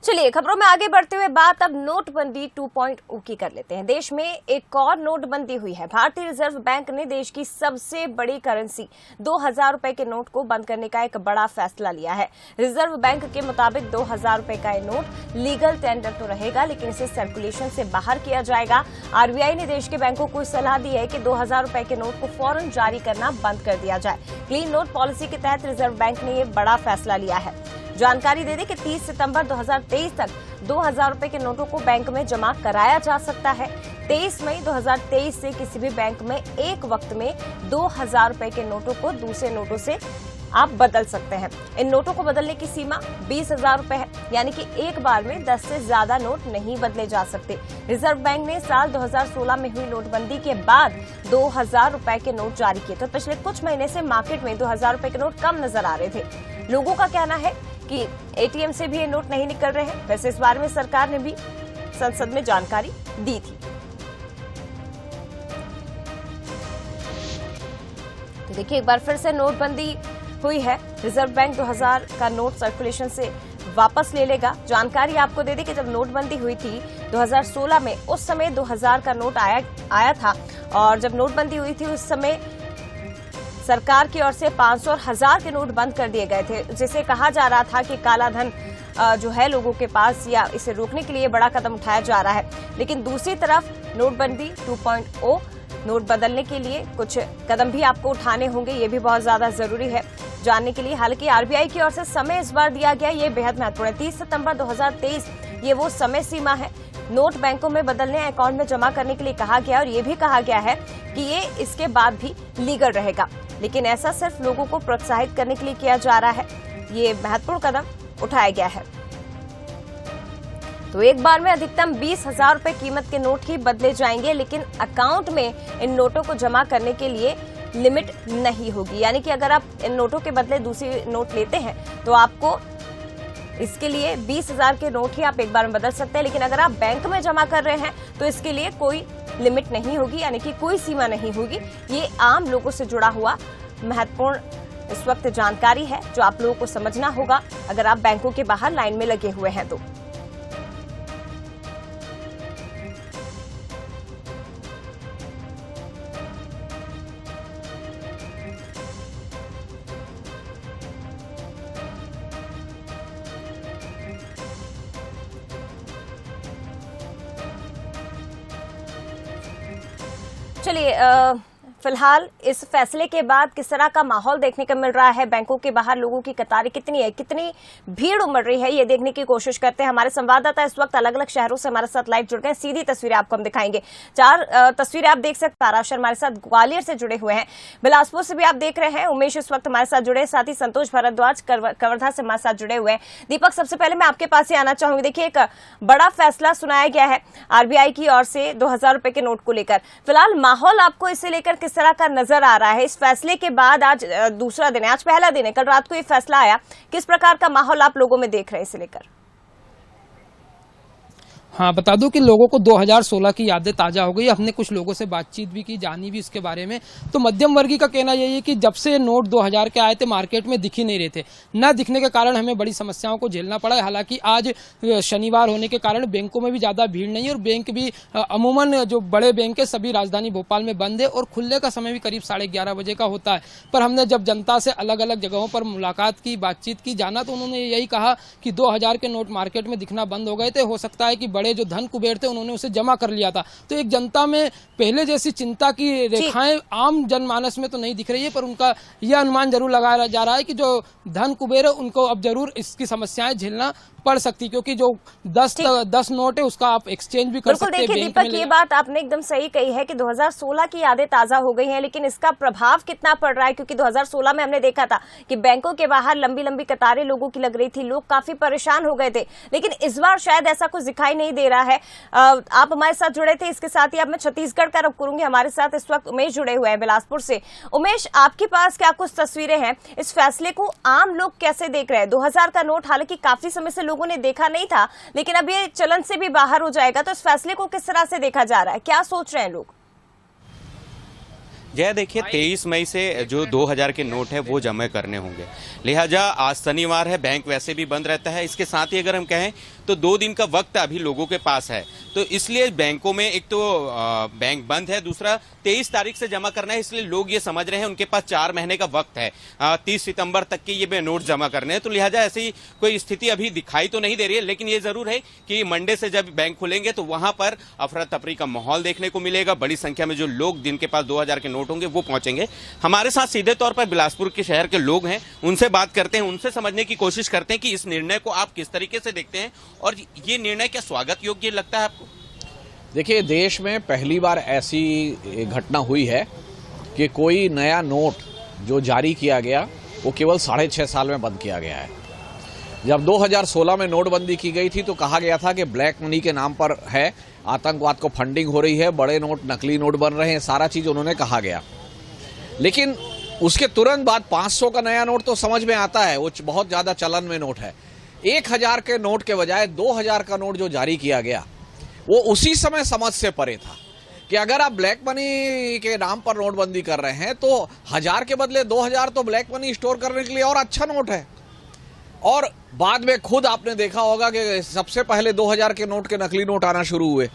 चलिए खबरों में आगे बढ़ते हुए बात अब नोटबंदी 2.0 की कर लेते हैं। देश में एक और नोटबंदी हुई है। भारतीय रिजर्व बैंक ने देश की सबसे बड़ी करेंसी 2000 रुपए के नोट को बंद करने का एक बड़ा फैसला लिया है। रिजर्व बैंक के मुताबिक 2000 रुपए का ये नोट लीगल टेंडर तो रहेगा, लेकिन इसे सर्कुलेशन से बाहर किया जाएगा। आरबीआई ने देश के बैंकों को सलाह दी है कि 2000 रुपए के नोट को फौरन जारी करना बंद कर दिया जाए। क्लीन नोट पॉलिसी के तहत रिजर्व बैंक ने ये बड़ा फैसला लिया है। जानकारी दे दें कि 30 सितंबर 2023 तक 2000 रुपए के नोटों को बैंक में जमा कराया जा सकता है। 23 मई 2023 से किसी भी बैंक में एक वक्त में 2000 रुपए के नोटों को दूसरे नोटों से आप बदल सकते हैं। इन नोटों को बदलने की सीमा 20,000 रुपए है, यानी कि एक बार में 10 से ज्यादा नोट नहीं बदले जा सकते। रिजर्व बैंक ने साल 2016 में हुई नोटबंदी के बाद 2000 रुपए के नोट जारी किए। तो पिछले कुछ महीने से मार्केट में 2000 रुपए के नोट कम नजर आ रहे थे। लोगों का कहना है कि एटीएम से भी ये नोट नहीं निकल रहे हैं। वैसे इस बारे में सरकार ने भी संसद में जानकारी दी थी। तो देखिए, एक बार फिर से नोटबंदी हुई है। रिजर्व बैंक 2000 का नोट सर्कुलेशन से वापस ले लेगा। जानकारी आपको दे दें कि जब नोटबंदी हुई थी 2016 में, उस समय 2000 का नोट आया था, और जब नोटबंदी हुई थी उस समय सरकार की ओर से 500 और 1000 के नोट बंद कर दिए गए थे, जिसे कहा जा रहा था कि काला धन जो है लोगों के पास, या इसे रोकने के लिए बड़ा कदम उठाया जा रहा है। लेकिन दूसरी तरफ नोटबंदी 2.0, नोट बदलने के लिए कुछ कदम भी आपको उठाने होंगे। ये भी बहुत ज्यादा जरूरी है जानने के लिए। हालांकि आरबीआई की ओर से समय इस बार दिया गया, ये बेहद महत्वपूर्ण है। 30 सितंबर 2023 ये वो समय सीमा है। नोट बैंकों में बदलने, अकाउंट में जमा करने के लिए कहा गया, और ये भी कहा गया है कि ये इसके बाद भी लीगल रहेगा। लेकिन ऐसा सिर्फ लोगों को प्रोत्साहित करने के लिए किया जा रहा है। ये महत्वपूर्ण कदम उठाया गया है। तो एक बार में अधिकतम 20,000 रुपए कीमत के नोट ही बदले जाएंगे, लेकिन अकाउंट में इन नोटों को जमा करने के लिए लिमिट नहीं होगी। यानी कि अगर आप इन नोटों के बदले दूसरी नोट लेते हैं तो आपको इसके लिए 20,000 के नोट ही आप एक बार में बदल सकते हैं। लेकिन अगर आप बैंक में जमा कर रहे हैं तो इसके लिए कोई लिमिट नहीं होगी, यानी कि कोई सीमा नहीं होगी। ये आम लोगों से जुड़ा हुआ महत्वपूर्ण इस वक्त जानकारी है, जो आप लोगों को समझना होगा अगर आप बैंकों के बाहर लाइन में लगे हुए हैं तो। चलिए, फिलहाल इस फैसले के बाद किस तरह का माहौल देखने को मिल रहा है, बैंकों के बाहर लोगों की कतारें कितनी है, कितनी भीड़ उमड़ रही है, ये देखने की कोशिश करते हैं। हमारे संवाददाता इस वक्त अलग अलग शहरों से हमारे साथ लाइव जुड़ गए हैं। सीधी तस्वीरें आपको हम दिखाएंगे। 4 तस्वीरें आप देख सकते हैं। ताराशर हमारे साथ ग्वालियर से जुड़े हुए हैं, बिलासपुर से भी आप देख रहे हैं। उमेश इस वक्त हमारे साथ जुड़े, साथ ही संतोष भारद्वाज कवर्धा से हमारे साथ जुड़े हुए हैं। दीपक, सबसे पहले मैं आपके पास ही आना चाहूंगी। देखिए, एक बड़ा फैसला सुनाया गया है आरबीआई की ओर से 2000 रुपए के नोट को लेकर। फिलहाल माहौल आपको इसे लेकर किस तरह का नजर आ रहा है? इस फैसले के बाद आज दूसरा दिन है, आज पहला दिन है, कल रात को ये फैसला आया। किस प्रकार का माहौल आप लोगों में देख रहे हैं इसे लेकर? हाँ, बता दूं कि लोगों को 2016 की यादें ताजा हो गई। हमने कुछ लोगों से बातचीत भी की, जानी भी इसके बारे में। तो मध्यम वर्गीय का कहना यही है कि जब से नोट 2000 के आए थे मार्केट में दिख ही नहीं रहे थे। न दिखने के कारण हमें बड़ी समस्याओं को झेलना पड़ा। हालांकि आज शनिवार होने के कारण बैंकों में भी ज्यादा भीड़ नहीं है, और बैंक भी अमूमन जो बड़े बैंक है सभी राजधानी भोपाल में बंद है, और खुलने का समय भी करीब 11:30 बजे का होता है। पर हमने जब जनता से अलग अलग जगहों पर मुलाकात की, बातचीत की, जाना, तो उन्होंने यही कहा कि 2000 के नोट मार्केट में दिखना बंद हो गए थे। हो सकता है कि बड़े जो धन कुबेर थे उन्होंने उसे जमा कर लिया था। तो एक जनता में पहले जैसी चिंता की रेखाएं आम जनमानस में तो नहीं दिख रही है, पर उनका यह अनुमान जरूर लगाया जा रहा है कि जो धन कुबेर है उनको अब जरूर इसकी समस्याएं झेलना पड़ सकती, क्योंकि जो 10 नोट है उसका आप एक्सचेंज भी कर सकते हैं। देखिए दीपक, ये बात आपने एकदम सही कही है कि 2016 की यादें ताजा हो गई हैं, लेकिन इसका प्रभाव कितना पड़ रहा है? क्योंकि 2016 में हमने देखा था कि बैंकों के बाहर लंबी लंबी कतारें लोगों की लग रही थी, लोग काफी परेशान हो गए थे। लेकिन इस बार शायद ऐसा कुछ दिखाई नहीं दे रहा है। आप हमारे साथ जुड़े थे, इसके साथ ही अब मैं छत्तीसगढ़ का रुख करूंगी। हमारे साथ इस वक्त उमेश जुड़े हुए हैं बिलासपुर से। उमेश, आपके पास क्या कुछ तस्वीरें हैं? इस फैसले को आम लोग कैसे देख रहे हैं? 2000 का नोट हालांकि काफी समय से लोगों ने देखा नहीं था, लेकिन अब ये चलन से भी बाहर हो जाएगा, तो इस फैसले को किस तरह से देखा जा रहा है? क्या सोच रहे हैं लोग? जय, देखिए 23 मई से जो 2000 के नोट है वो जमा करने होंगे, लिहाजा आज शनिवार है, बैंक वैसे भी बंद रहता है। इसके साथ ही अगर हम कहें तो 2 दिन का वक्त अभी लोगों के पास है। तो इसलिए बैंकों में एक तो बैंक बंद है, दूसरा 23 तारीख से जमा करना है, इसलिए लोग ये समझ रहे हैं उनके पास 4 महीने का वक्त है, 30 सितंबर तक के ये नोट जमा करने हैं। तो लिहाजा ऐसी कोई स्थिति अभी दिखाई तो नहीं दे रही है, लेकिन ये जरूर है कि मंडे से जब बैंक खुलेंगे तो वहां पर अफरा तफरी का माहौल देखने को मिलेगा। बड़ी संख्या में जो लोग जिनके पास 2000 के नोट होंगे वो पहुंचेंगे। हमारे साथ सीधे तौर पर बिलासपुर के शहर के लोग हैं, उनसे बात करते हैं, उनसे समझने की कोशिश करते हैं कि इस निर्णय को आप किस तरीके से देखते हैं और ये निर्णय क्या स्वागत योग्य लगता है आपको? देखिए, देश में पहली बार ऐसी घटना हुई है कि कोई नया नोट जो जारी किया गया वो केवल 6.5 साल में बंद किया गया है। जब 2016 में नोटबंदी की गई थी तो कहा गया था कि ब्लैक मनी के नाम पर है, आतंकवाद को फंडिंग हो रही है, बड़े नोट नकली नोट बन रहे हैं, सारा चीज उन्होंने कहा गया। लेकिन उसके तुरंत बाद 500 का नया नोट तो समझ में आता है, वो बहुत ज्यादा चलन में नोट है। 1000 के नोट के बजाय 2000 का नोट जो जारी किया गया वो उसी समय समझ से परे था कि अगर आप ब्लैक मनी के नाम पर नोटबंदी कर रहे हैं तो 1000 के बदले 2000 तो ब्लैक मनी स्टोर करने के लिए और अच्छा नोट है। और बाद में खुद आपने देखा होगा कि सबसे पहले 2000 के नोट के नकली नोट आना शुरू हुए।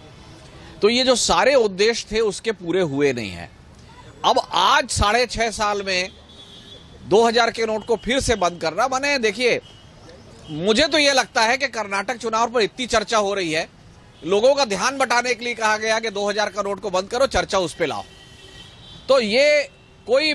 तो ये जो सारे उद्देश्य थे उसके पूरे हुए नहीं है। अब आज 6.5 साल में 2000 के नोट को फिर से बंद करना, माने देखिए, मुझे तो ये लगता है कि कर्नाटक चुनाव पर इतनी चर्चा हो रही है, लोगों का ध्यान बटाने के लिए कहा गया कि 2000 का नोट को बंद करो, चर्चा उस पे लाओ। तो ये कोई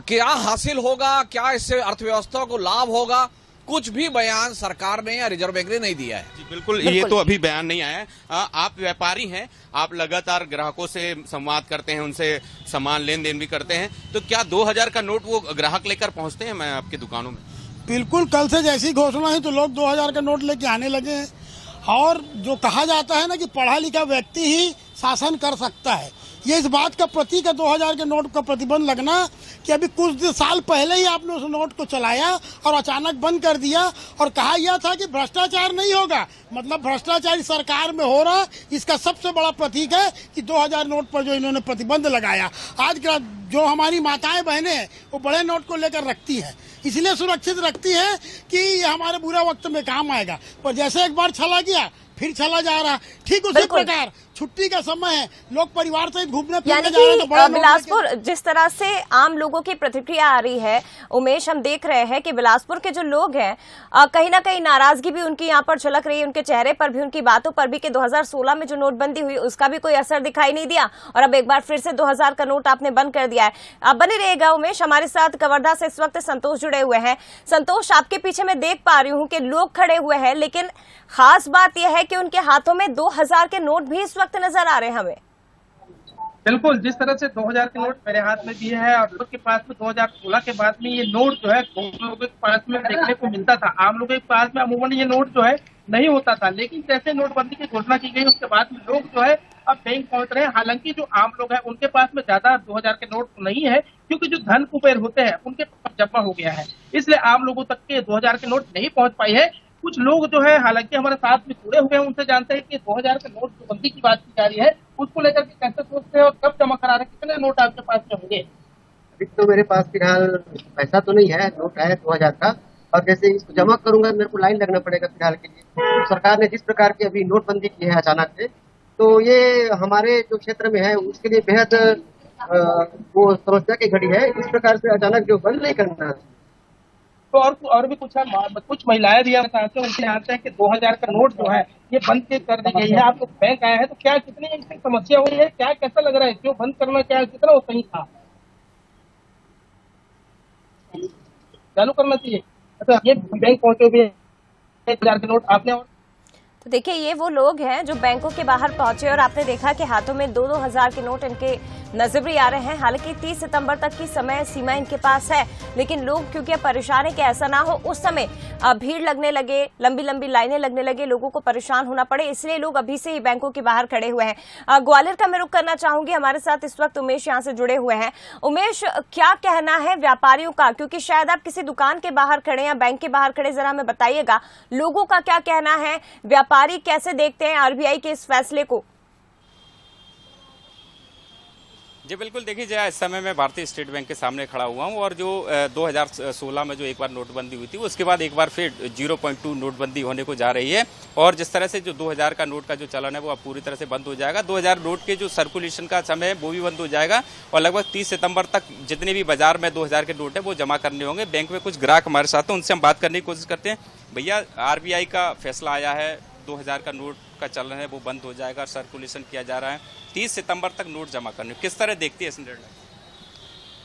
क्या हासिल होगा, क्या इससे अर्थव्यवस्था को लाभ होगा, कुछ भी बयान सरकार ने या रिजर्व बैंक ने नहीं दिया है। जी बिल्कुल, ये तो अभी बयान नहीं आया है। आप व्यापारी हैं, आप लगातार ग्राहकों से संवाद करते हैं, उनसे सामान लेन देन भी करते हैं, तो क्या 2000 का नोट वो ग्राहक लेकर पहुंचते हैं मैं आपकी दुकानों में? बिल्कुल, कल से जैसी घोषणा है तो लोग 2000 का नोट लेके आने लगे हैं। और जो कहा जाता है ना कि पढ़ा लिखा व्यक्ति ही शासन कर सकता है, ये इस बात का प्रतीक है 2000 के नोट का प्रतिबंध लगना कि अभी कुछ साल पहले ही आपने उस नोट को चलाया और अचानक बंद कर दिया और कहा यह था कि भ्रष्टाचार नहीं होगा। मतलब भ्रष्टाचार सरकार में हो रहा, इसका सबसे बड़ा प्रतीक है कि 2000 नोट पर जो इन्होंने प्रतिबंध लगाया। आज जो हमारी माताएं बहनें हैं वो बड़े नोट को लेकर रखती है, इसलिए सुरक्षित रखती है कि ये हमारे बुरे वक्त में काम आएगा। पर जैसे एक बार चला गया फिर चला जा रहा, ठीक उसी प्रकार छुट्टी का समय है, लोग परिवार सहित घूमने फिरने जा रहे हैं। तो बिलासपुर जिस तरह से आम लोगों की प्रतिक्रिया आ रही है उमेश, हम देख रहे हैं कि बिलासपुर के जो लोग हैं कहीं ना कहीं नाराजगी भी उनकी यहाँ पर झलक रही है, उनके चेहरे पर भी, उनकी बातों पर भी कि 2016 में जो नोटबंदी हुई उसका भी कोई असर दिखाई नहीं दिया और अब एक बार फिर से 2000 का नोट आपने बंद कर दिया है। अब बने रहेगा उमेश, हमारे साथ कवर्धा से इस वक्त संतोष जुड़े हुए हैं। संतोष, आपके पीछे मैं देख पा रही हूँ कि लोग खड़े हुए हैं, लेकिन खास बात यह है कि उनके हाथों में 2000 के नोट भी इस वक्त नजर आ रहे हैं हमें। बिल्कुल, जिस तरह से 2000 के नोट मेरे हाथ में भी है और लोग के पास में 2016 के बाद में ये नोट जो है लोगों के पास में देखने को मिलता था। आम लोगों के पास में अमूमन ये नोट जो है नहीं होता था, लेकिन जैसे नोटबंदी की घोषणा की गई उसके बाद में लोग जो है अब बैंक पहुंच रहे हैं। हालांकि जो आम लोग हैं उनके पास में ज्यादा 2000 के नोट नहीं है, क्योंकि जो धन कुबेर होते हैं उनके पास जमा हो गया है, इसलिए आम लोगों तक के 2000 के नोट नहीं पहुंच पाई है। कुछ लोग जो है हालांकि हमारे साथ में जुड़े हुए हैं, उनसे जानते हैं कि 2000 के नोट जो बंदी की बात की जा रही है उसको लेकर के कैसे सोचते हैं और कब जमा करा रहे हैं, कितने नोट आपके पास में होंगे? अभी तो मेरे पास फिलहाल पैसा तो नहीं है, नोट है 2000 का, और जैसे इसको जमा करूंगा मेरे को लाइन लगना पड़ेगा फिलहाल के लिए। तो सरकार ने जिस प्रकार की अभी नोटबंदी की है अचानक से, तो ये हमारे जो क्षेत्र में है उसके लिए बेहद वो समस्या की घड़ी है। इस प्रकार से अचानक जो बंद नहीं करना। तो और भी कुछ महिलाएं भी चाहते हैं, उनसे आते हैं कि 2000 का नोट जो है ये बंद कर दी गई है। आपको बैंक आया है तो क्या कितनी इसकी समस्या हुई है, क्या कैसा लग रहा है, क्यों बंद करना, क्या कितना वो सही था, चालू करना चाहिए? अच्छा, ये बैंक पहुंचे भी 1000 के नोट आपने। तो देखिए, ये वो लोग हैं जो बैंकों के बाहर पहुंचे और आपने देखा कि हाथों में 2-2000 के नोट इनके नजर भी आ रहे हैं। हालांकि 30 सितंबर तक की समय सीमा इनके पास है, लेकिन लोग क्योंकि परेशान है कि ऐसा ना हो उस समय भीड़ लगने लगे, लंबी लंबी लाइनें लगने लगे, लोगों को परेशान होना पड़े, इसलिए लोग अभी से ही बैंकों के बाहर खड़े हुए हैं। ग्वालियर का मैं रुख करना चाहूंगी, हमारे साथ इस वक्त उमेश यहाँ से जुड़े हुए हैं। उमेश, क्या कहना है व्यापारियों का, क्योंकि शायद आप किसी दुकान के बाहर खड़े या बैंक के बाहर खड़े, जरा हमें बताइएगा लोगों का क्या कहना है, व्यापारी कैसे देखते हैं आरबीआई के इस फैसले को? जी बिल्कुल, देखिए जया, इस समय मैं भारतीय स्टेट बैंक के सामने खड़ा हुआ हूं और जो 2016 में जो एक बार नोटबंदी हुई थी उसके बाद एक बार फिर 0.2 नोटबंदी होने को जा रही है और जिस तरह से जो 2000 का नोट का जो चलन है वो अब पूरी तरह से बंद हो जाएगा। 2000 नोट के जो सर्कुलेशन का समय है वो भी बंद हो जाएगा और लगभग 30 सितंबर तक जितने भी बाजार में 2000 के नोट है वो जमा करने होंगे। बैंक में कुछ ग्राहक हमारे साथ हैं, उनसे हम बात करने की कोशिश करते हैं। भैया, RBI का फैसला आया है, 2000 का नोट का चलन है वो बंद हो जाएगा, सर्कुलेशन किया जा रहा है, 30 सितंबर तक नोट जमा करने, किस तरह देखती है इस निर्णय?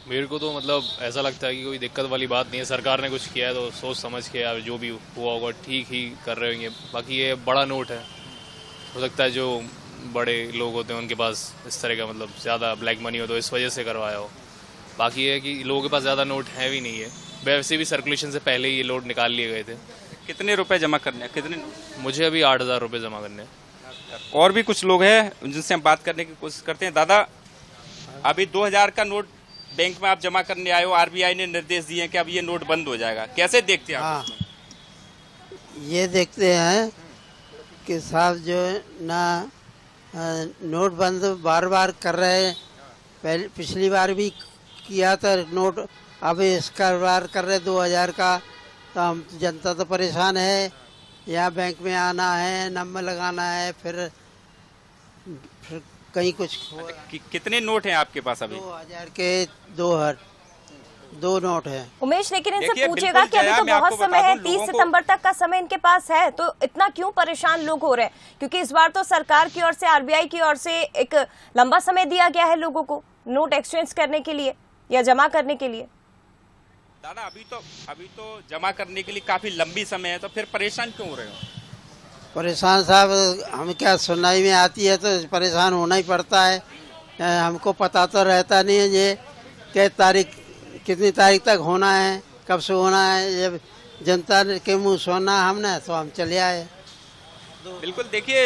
मेरे को तो मतलब ऐसा लगता है कि कोई दिक्कत वाली बात नहीं है। सरकार ने कुछ किया है तो सोच समझ के यार जो भी हुआ होगा ठीक ही कर रहे होंगे। बाकी ये बड़ा नोट है, हो सकता है जो बड़े लोग होते हैं उनके पास इस तरह का मतलब ज़्यादा ब्लैक मनी हो तो इस वजह से करवाया हो। बाकी ये है कि लोगों के पास ज़्यादा नोट है भी नहीं है, वैसे भी सर्कुलेशन से पहले ही ये नोट निकाल लिए गए थे। कितने रुपए जमा करने हैं? कितने? मुझे अभी 8,000 रुपये जमा करने हैं। और भी कुछ लोग हैं जिनसे हम बात करने की कोशिश करते हैं। दादा, अभी 2000 का नोट बैंक में आप जमा करने आए हो, RBI ने निर्देश दिए हैं कि अब ये नोट बंद हो जाएगा, कैसे देखते हैं आप? हाँ, ये देखते हैं कि साहब जो है ना नोट बंद बार बार कर रहे हैं। पहले पिछली बार भी किया था नोट, अब इसका बार कर रहे 2000 का, तो हम जनता तो परेशान है। यहाँ बैंक में आना है, नंबर लगाना है, फिर कहीं कुछ कितने नोट हैं आपके पास अभी? 2000 के 2 नोट है। उमेश, लेकिन इनसे देखिए, पूछेगा कि अभी जया, तो मैं बहुत आपको समय बता है, दूं, 30 लोगों को- सितंबर तक का समय इनके पास है, तो इतना क्यों परेशान लोग हो रहे हैं? क्योंकि इस बार तो सरकार की ओर से, RBI की ओर से एक लंबा समय दिया गया है लोगों को नोट एक्सचेंज करने के लिए या जमा करने के लिए। दादा, अभी तो जमा करने के लिए काफी लंबी समय है, तो फिर परेशान क्यों हो रहे हो? परेशान साहब, हम क्या सुनाई में आती है तो परेशान होना ही पड़ता है। हमको पता तो रहता नहीं है ये कितनी तारीख तक होना है, कब से होना है। जब जनता के मुंह सुना हमने तो हम चले आए। बिल्कुल, देखिए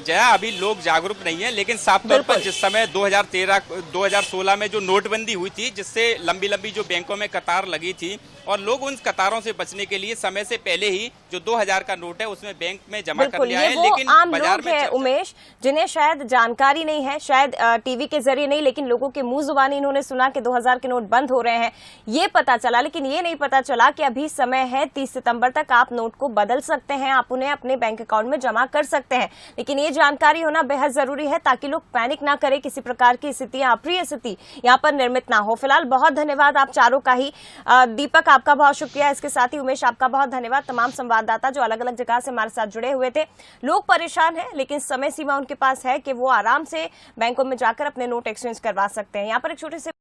जया, अभी लोग जागरूक नहीं है, लेकिन साफ तौर पर जिस समय 2016 में जो नोटबंदी हुई थी, जिससे लंबी लंबी जो बैंकों में कतार लगी थी और लोग उन कतारों से बचने के लिए समय से पहले ही जो 2000 का नोट है उसमें बैंक में जमा कर लिया है। लेकिन आम बाजार लोग में हैं उमेश, जिन्हें शायद जानकारी नहीं है, शायद टीवी के जरिए नहीं, लेकिन लोगों के मुंह जुबानी इन्होंने सुना कि 2000 के नोट बंद हो रहे हैं, ये पता चला। लेकिन ये नहीं पता चला कि अभी समय है, 30 सितंबर तक आप नोट को बदल सकते हैं, आप उन्हें अपने बैंक अकाउंट में जमा कर सकते हैं। लेकिन ये जानकारी होना बेहद जरूरी है ताकि लोग पैनिक ना करें, किसी प्रकार की स्थिति, अप्रिय स्थिति यहाँ पर निर्मित ना हो। फिलहाल बहुत धन्यवाद आप चारों का ही। दीपक, आपका बहुत शुक्रिया, इसके साथ ही उमेश, आपका बहुत धन्यवाद। तमाम संवाददाता जो अलग अलग जगह से हमारे साथ जुड़े हुए थे। लोग परेशान हैं, लेकिन समय सीमा उनके पास है कि वो आराम से बैंकों में जाकर अपने नोट एक्सचेंज करवा सकते हैं। यहाँ पर एक छोटे से